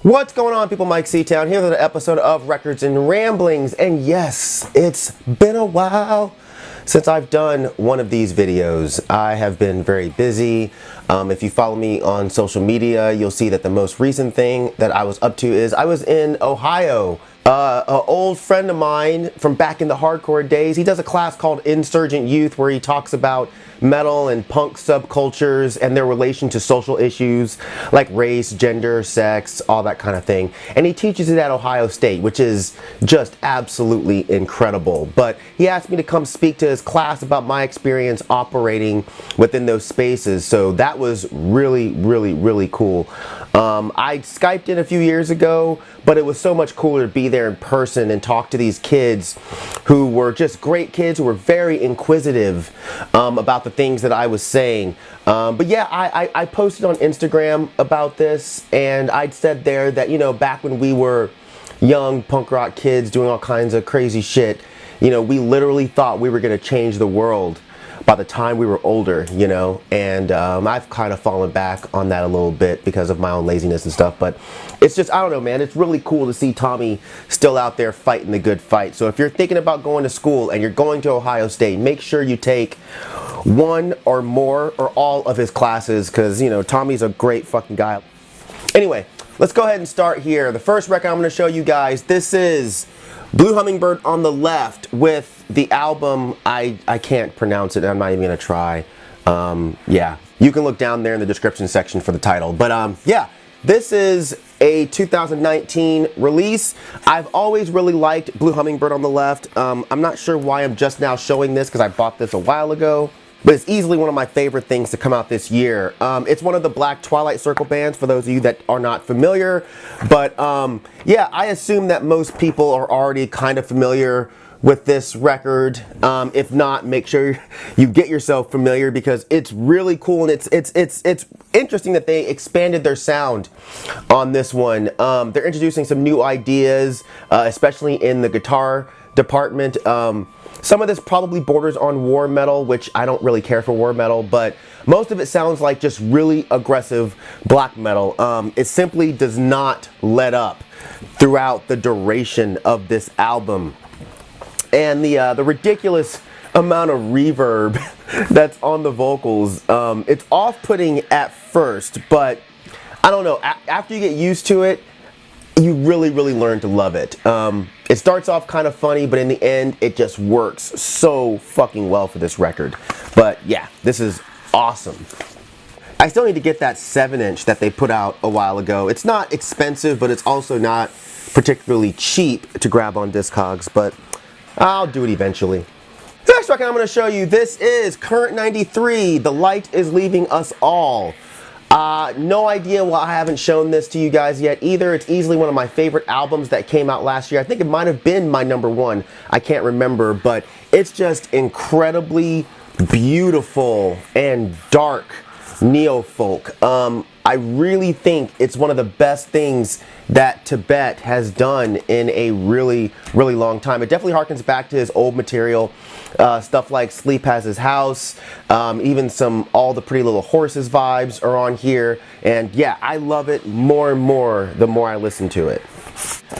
What's going on, people? Myke C-Town here with an episode of Records and Ramblings. And yes, it's been a while since I've done one of these videos. I have been very busy. If you follow me on social media, you'll see that the most recent thing that I was up to is I was in Ohio. An old friend of mine from back in the hardcore days, he does a class called Insurgent Youth where he talks about metal and punk subcultures and their relation to social issues like race, gender, sex, all that kind of thing. And he teaches it at Ohio State, which is just absolutely incredible. But he asked me to come speak to his class about my experience operating within those spaces. So that was really cool. I Skyped in a few years ago, but it was so much cooler to be there in person and talk to these kids who were just great kids who were very inquisitive about the things that I was saying. But yeah, I posted on Instagram about this, and I'd said there that, you know, back when we were young punk rock kids doing all kinds of crazy shit, you know, we literally thought we were going to change the world by the time we were older, you know, and I've kind of fallen back on that a little bit because of my own laziness and stuff. But it's just, I don't know, man, it's really cool to see Tommy still out there fighting the good fight. So if you're thinking about going to school and you're going to Ohio State, make sure you take one or more or all of his classes, because, you know, Tommy's a great fucking guy. Anyway, let's go ahead and start here. The first record I'm going to show you guys, this is Blue Hummingbird on the left with the album, I can't pronounce it, I'm not even going to try. Yeah, you can look down there in the description section for the title. But yeah, this is a 2019 release. I've always really liked Blue Hummingbird on the left. I'm not sure why I'm just now showing this, because I bought this a while ago. But it's easily one of my favorite things to come out this year. It's one of the Black Twilight Circle bands, for those of you that are not familiar. But yeah, I assume that most people are already kind of familiar with this record. If not, make sure you get yourself familiar, because it's really cool, and it's interesting that they expanded their sound on this one. They're introducing some new ideas, especially in the guitar department. Some of this probably borders on war metal, which I don't really care for war metal, but most of it sounds like just really aggressive black metal. It simply does not let up throughout the duration of this album. And the ridiculous amount of reverb that's on the vocals, it's off-putting at first, but I don't know, after you get used to it, you really learn to love it. It starts off kind of funny, but in the end, it just works so fucking well for this record. But yeah, this is awesome. I still need to get that 7-inch that they put out a while ago. It's not expensive, but it's also not particularly cheap to grab on Discogs, but I'll do it eventually. The next record I'm going to show you, this is Current 93, The Light Is Leaving Us All. No idea why I haven't shown this to you guys yet either. It's easily one of my favorite albums that came out last year. I think it might have been my #1. I can't remember, but it's just incredibly beautiful and dark neo-folk. I really think it's one of the best things that Tibet has done in a really long time. It definitely harkens back to his old material, stuff like Sleep Has His House, even some All the Pretty Little Horses vibes are on here, and yeah, I love it more and more the more I listen to it.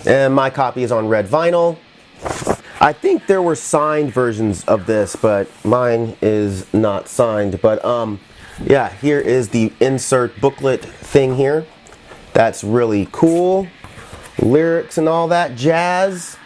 And my copy is on red vinyl. I think there were signed versions of this, but mine is not signed. But yeah, here is the insert booklet thing here. That's really cool. Lyrics and all that jazz.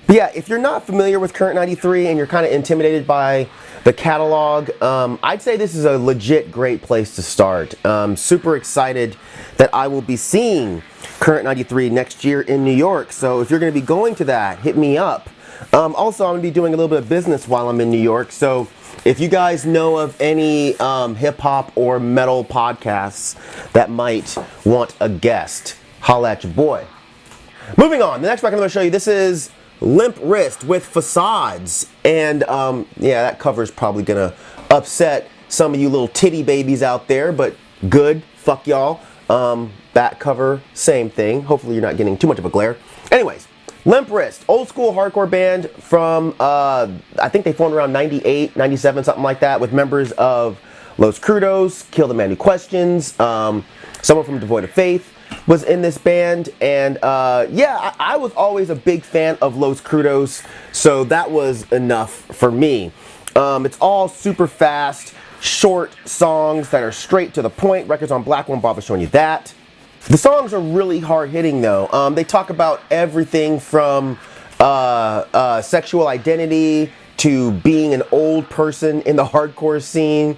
Yeah, if you're not familiar with Current 93 and you're kind of intimidated by the catalog, I'd say this is a legit great place to start. Super excited that I will be seeing Current 93 next year in New York. So if you're going to be going to that, hit me up. Also, I'm going to be doing a little bit of business while I'm in New York. So if you guys know of any hip-hop or metal podcasts that might want a guest, holla at your boy. Moving on, the next record I'm going to show you, this is Limp Wrist with Facades. And yeah, that cover is probably going to upset some of you little titty babies out there, but good, fuck y'all. Back cover, same thing. Hopefully you're not getting too much of a glare. Anyways, Limp Wrist, old school hardcore band from, I think they formed around 98, 97, something like that, with members of Los Crudos, Kill the Man Who Questions, someone from Devoid of Faith, was in this band, and yeah, I was always a big fan of Los Crudos, so that was enough for me. It's all super fast, short songs that are straight to the point. Records on Black won't bother showing you that. The songs are really hard-hitting, though. They talk about everything from sexual identity to being an old person in the hardcore scene.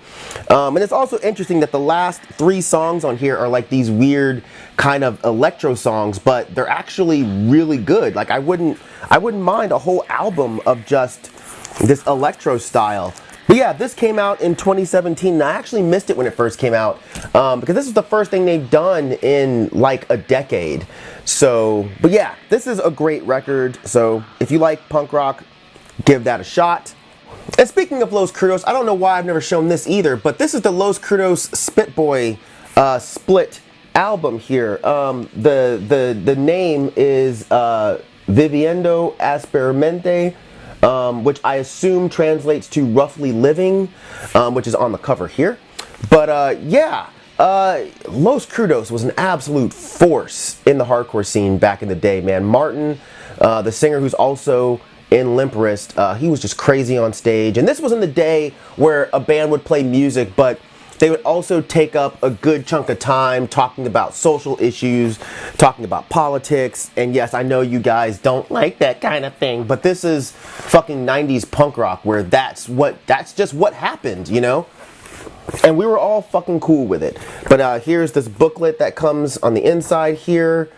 And it's also interesting that the last 3 songs on here are like these weird kind of electro songs, but they're actually really good. Like I wouldn't mind a whole album of just this electro style. But yeah, this came out in 2017, and I actually missed it when it first came out because this is the first thing they've done in like a decade. So, but yeah, this is a great record. So if you like punk rock, give that a shot. And speaking of Los Crudos, I don't know why I've never shown this either, but this is the Los Crudos Spitboy split album here. The name is Viviendo Aspermente, which I assume translates to roughly living, which is on the cover here. But yeah, Los Crudos was an absolute force in the hardcore scene back in the day, man. Martin, the singer who's also in Limp Wrist, he was just crazy on stage. And this was in the day where a band would play music, but they would also take up a good chunk of time talking about social issues, talking about politics. And yes, I know you guys don't like that kind of thing, but this is fucking 90s punk rock where that's just what happened, you know? And we were all fucking cool with it. But here's this booklet that comes on the inside here.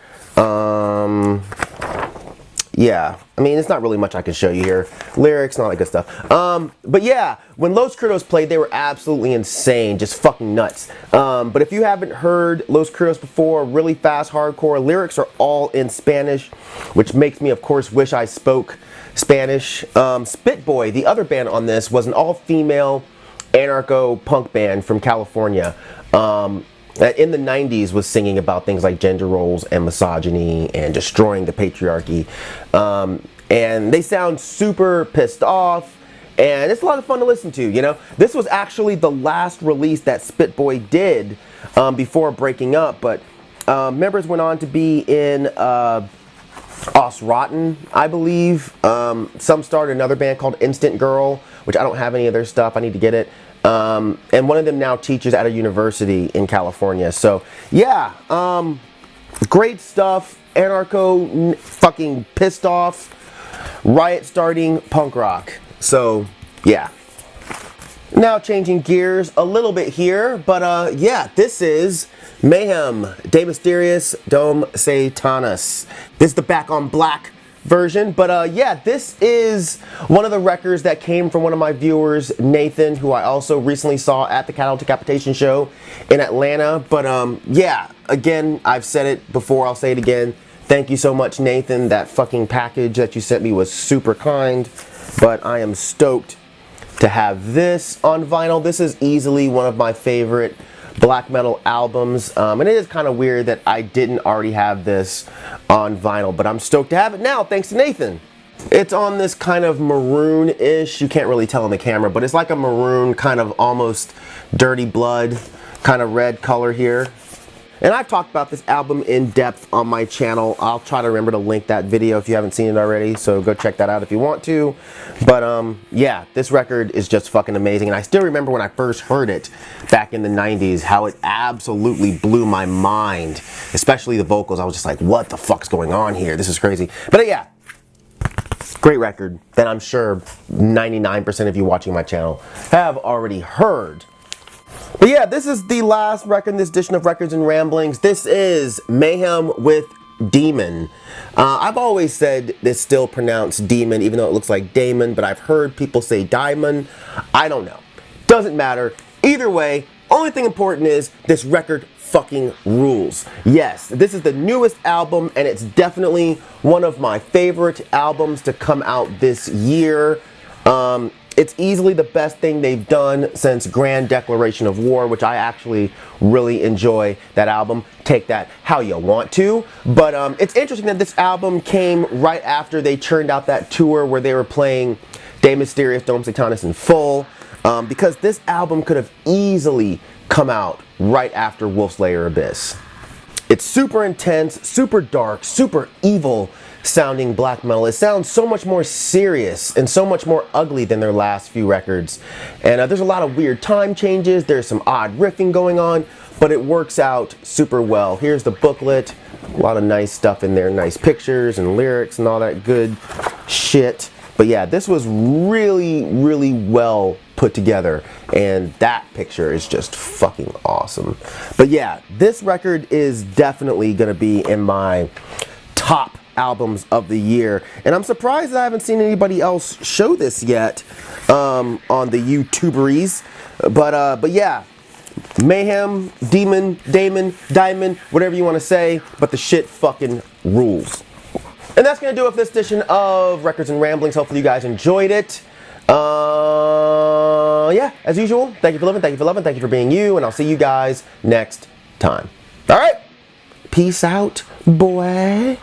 Yeah, I mean, it's not really much I can show you here. Lyrics and all that good stuff. But yeah, when Los Crudos played, they were absolutely insane, just fucking nuts. But if you haven't heard Los Crudos before, really fast hardcore, lyrics are all in Spanish, which makes me, of course, wish I spoke Spanish. Spitboy, the other band on this, was an all-female anarcho-punk band from California. That in the 90s was singing about things like gender roles and misogyny and destroying the patriarchy. And they sound super pissed off, and it's a lot of fun to listen to, you know? This was actually the last release that Spitboy did before breaking up, but members went on to be in Os Rotten, I believe. Some started another band called Instant Girl, which I don't have any of their stuff. I need to get it. And one of them now teaches at a university in California. So yeah, great stuff. Anarcho, fucking pissed off, riot starting punk rock. So yeah. Now changing gears a little bit here, but yeah, this is Mayhem, De Mysteriis, Dom Sathanas. This is the Back on Black version, but yeah, this is one of the records that came from one of my viewers, Nathan, who I also recently saw at the Cattle Decapitation show in Atlanta. But yeah, again, I've said it before, I'll say it again. Thank you so much, Nathan. That fucking package that you sent me was super kind, but I am stoked to have this on vinyl. This is easily one of my favorite black metal albums, and it is kind of weird that I didn't already have this on vinyl, but I'm stoked to have it now thanks to Nathan. It's on this kind of maroon-ish, you can't really tell on the camera, but it's like a maroon kind of almost dirty blood kind of red color here. And I've talked about this album in depth on my channel. I'll try to remember to link that video if you haven't seen it already, so go check that out if you want to. But yeah, this record is just fucking amazing. And I still remember when I first heard it back in the 90s, how it absolutely blew my mind. Especially the vocals. I was just like, what the fuck's going on here? This is crazy. But yeah, great record that I'm sure 99% of you watching my channel have already heard. But yeah, this is the last record in this edition of Records and Ramblings. This is Mayhem with Demon. I've always said it's still pronounced Demon, even though it looks like Daemon, but I've heard people say Daemon. I don't know. Doesn't matter. Either way, only thing important is this record fucking rules. Yes, this is the newest album, and it's definitely one of my favorite albums to come out this year. It's easily the best thing they've done since Grand Declaration of War, which I actually really enjoy that album. Take that how you want to. But it's interesting that this album came right after they churned out that tour where they were playing De Mysteriis, Dom Sathanas in full, because this album could have easily come out right after Wolfslayer Abyss. It's super intense, super dark, super evil sounding black metal. It sounds so much more serious and so much more ugly than their last few records. And there's a lot of weird time changes. There's some odd riffing going on, but it works out super well. Here's the booklet. A lot of nice stuff in there, nice pictures and lyrics and all that good shit. But yeah, this was really, really well put together, and that picture is just fucking awesome. But yeah, this record is definitely gonna be in my top albums of the year, and I'm surprised that I haven't seen anybody else show this yet on the YouTuberies. But yeah, Mayhem, Demon, Daemon, whatever you want to say, but the shit fucking rules. And that's going to do it for this edition of Records and Ramblings. Hopefully you guys enjoyed it. Yeah, as usual, thank you for living, thank you for loving, thank you for being you, and I'll see you guys next time. All right, peace out, boy.